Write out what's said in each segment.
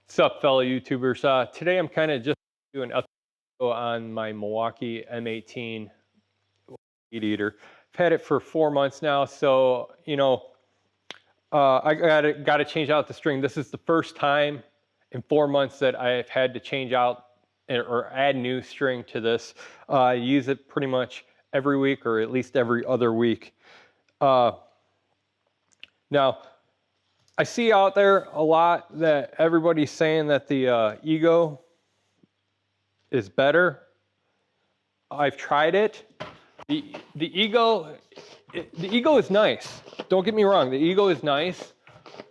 What's up, fellow YouTubers? Today I'm kind of just doing an update on my Milwaukee M18 weed eater. I've had it for 4 months now, so I got to change out the string. This is the first time in 4 months that I've had to change out or add new string to this. I use it pretty much every week, or at least every other week. Now, I see out there a lot that everybody's saying that the Ego is better. I've tried it. The Ego is nice. Don't get me wrong. The Ego is nice.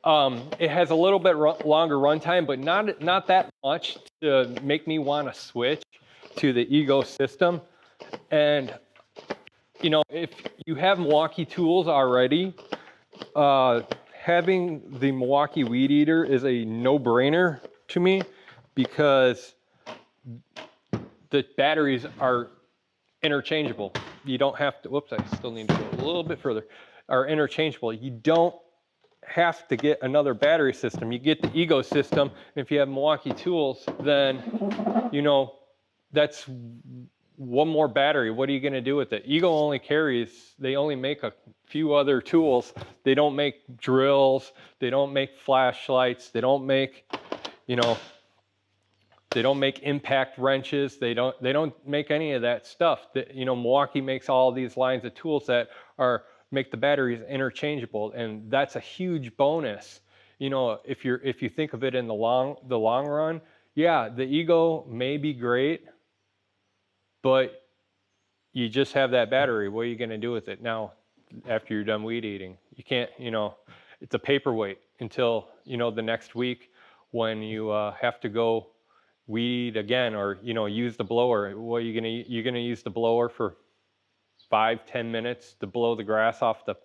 It has a little bit longer runtime, but not that much to make me want to switch to the Ego system. And if you have Milwaukee tools already, having the Milwaukee weed eater is a no-brainer to me, because the batteries are interchangeable. You don't have to, whoops, I still need to go a little bit further, are interchangeable. You don't have to get another battery system. You get the Ego system, and if you have Milwaukee tools, then, that's one more battery. What are you going to do with it? Ego only carries, they only make a few other tools. They don't make drills. They don't make flashlights. They don't make, they don't make impact wrenches. They don't make any of that stuff. Milwaukee makes all these lines of tools that make the batteries interchangeable, and that's a huge bonus. If you think of it in the long run, yeah, the Ego may be great, but you just have that battery. What are you going to do with it now after you're done weed eating? You can't, it's a paperweight until, the next week when you have to go weed again, or, use the blower. What are you going to use the blower for 5-10 minutes to blow the grass off the,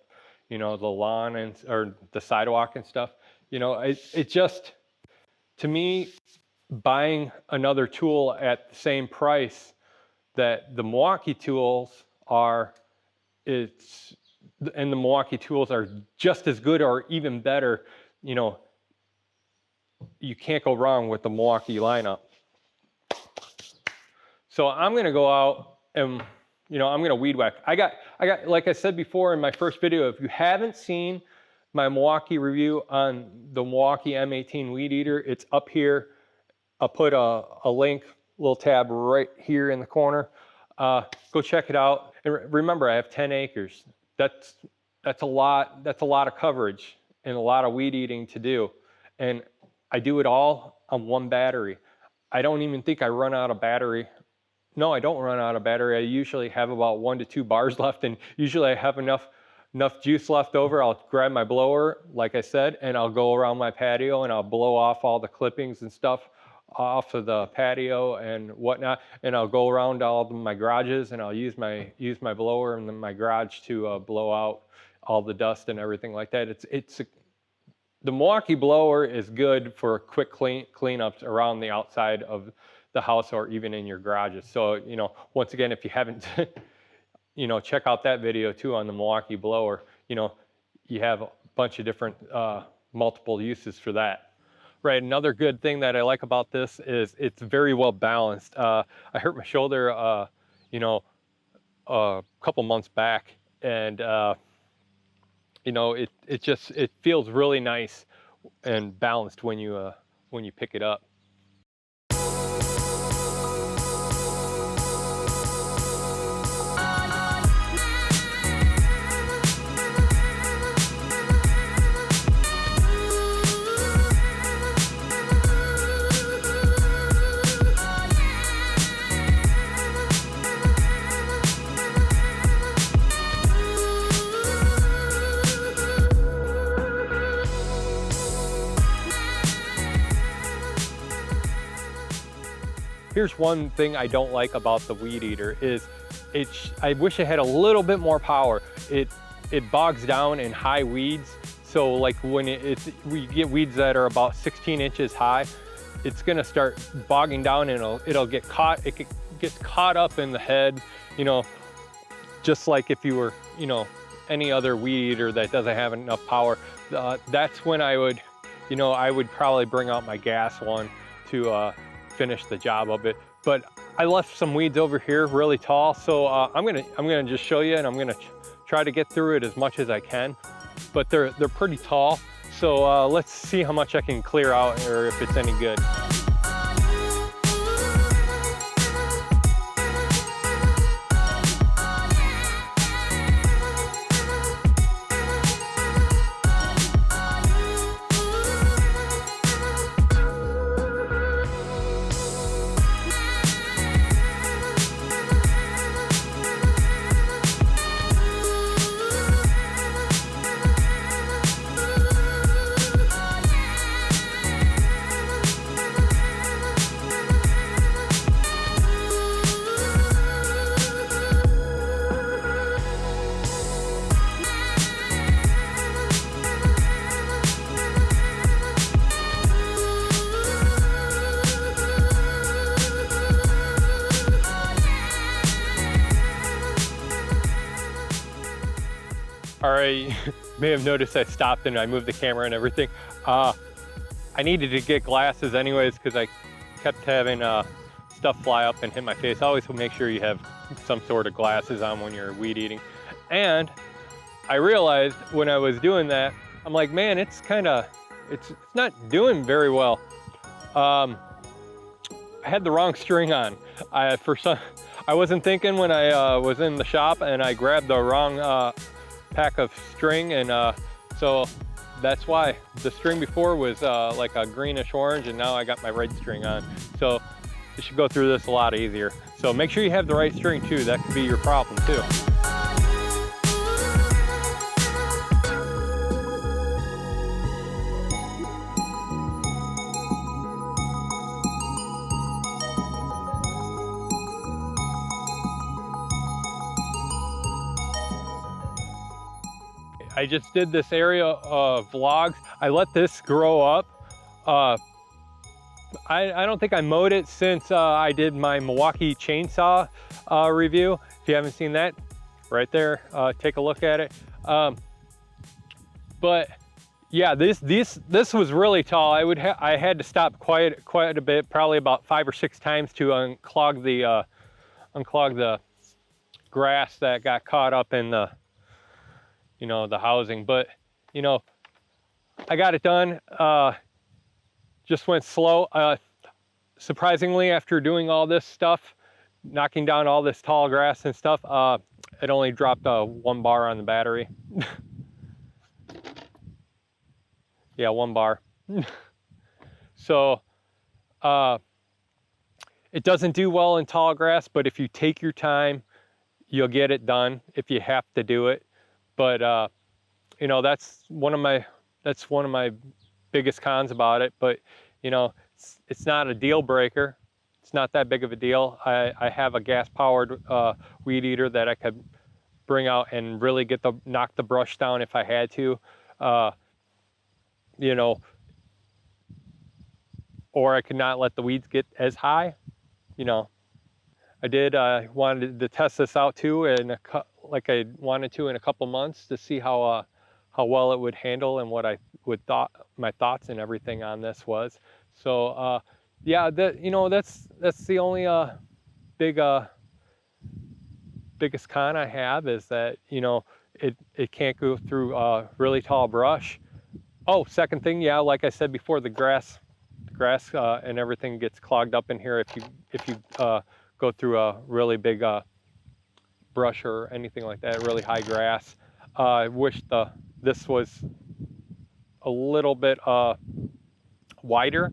the lawn or the sidewalk and stuff. It just, to me, buying another tool at the same price that the Milwaukee tools are, and the Milwaukee tools are just as good or even better, you can't go wrong with the Milwaukee lineup. So I'm going to go out and, I'm going to weed whack. I got, like I said before in my first video, if you haven't seen my Milwaukee review on the Milwaukee M18 weed eater, it's up here. I'll put a link, little tab right here in the corner. Go check it out. And remember, I have 10 acres. That's a lot of coverage and a lot of weed eating to do. And I do it all on one battery. I don't even think I run out of battery. No, I don't run out of battery. I usually have about 1 to 2 bars left, and usually I have enough juice left over. I'll grab my blower, like I said, and I'll go around my patio and I'll blow off all the clippings and stuff off of the patio and whatnot, and I'll go around all of my garages and I'll use my blower in my garage to blow out all the dust and everything like that. The Milwaukee blower is good for quick cleanups around the outside of the house or even in your garages. So, once again, if you haven't, check out that video too on the Milwaukee blower. You have a bunch of different multiple uses for that. Right, another good thing that I like about this is it's very well balanced. I hurt my shoulder, a couple months back, and it feels really nice and balanced when you pick it up. Here's one thing I don't like about the weed eater is I wish it had a little bit more power. It bogs down in high weeds. So like when we get weeds that are about 16 inches high, it's gonna start bogging down and it'll get caught. It gets caught up in the head, just like if you were, any other weed eater that doesn't have enough power. That's when I would, you know, I would probably bring out my gas one to finish the job of it. But I left some weeds over here really tall, so I'm gonna just show you, and I'm gonna try to get through it as much as I can. But they're pretty tall, so let's see how much I can clear out or if it's any good. All right, you may have noticed I stopped and I moved the camera and everything. I needed to get glasses anyways because I kept having stuff fly up and hit my face. Always make sure you have some sort of glasses on when you're weed eating. And I realized when I was doing that, I'm like, man, it's not doing very well. I had the wrong string on. I wasn't thinking when I was in the shop, and I grabbed the wrong pack of string, and so that's why the string before was like a greenish orange, and now I got my red string on. So you should go through this a lot easier. So make sure you have the right string too. That could be your problem too. I just did this area of vlogs. I let this grow up. I don't think I mowed it since I did my Milwaukee chainsaw review. If you haven't seen that, right there, take a look at it. But yeah, this was really tall. I had to stop quite a bit, probably about 5 or 6 times to unclog the grass that got caught up in the the housing. But I got it done. Just went slow. Surprisingly, after doing all this stuff, knocking down all this tall grass and stuff, it only dropped 1 bar on the battery. Yeah, 1 bar. So it doesn't do well in tall grass, but if you take your time, you'll get it done if you have to do it. But that's one of my biggest cons about it. But it's not a deal breaker. It's not that big of a deal. I have a gas powered weed eater that I could bring out and really knock the brush down if I had to. Or I could not let the weeds get as high. I wanted to test this out too, and like I wanted to in a couple months to see how well it would handle and what my thoughts and everything on this was. So yeah, that's the only biggest con I have, is that it can't go through really tall brush. Oh, second thing, yeah, like I said before, the grass and everything gets clogged up in here if you go through a really big brush or anything like that, really high grass. I wish this was a little bit wider,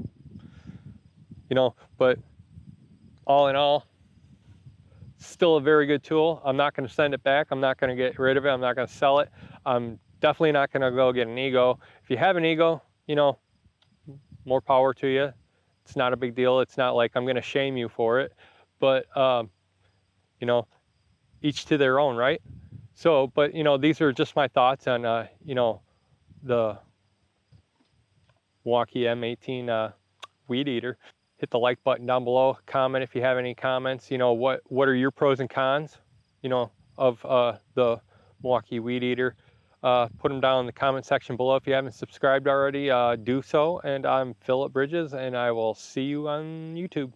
but all in all, still a very good tool. I'm not going to send it back. I'm not going to get rid of it. I'm not going to sell it. I'm definitely not going to go get an Ego. If you have an Ego, more power to you. It's not a big deal. It's not like I'm going to shame you for it, but each to their own, right? So, but these are just my thoughts on the Milwaukee M18 weed eater. Hit the like button down below. Comment if you have any comments. What are your pros and cons of the Milwaukee weed eater? put them down in the comment section below. If you haven't subscribed already, do so. And I'm Philip Bridges, and I will see you on YouTube.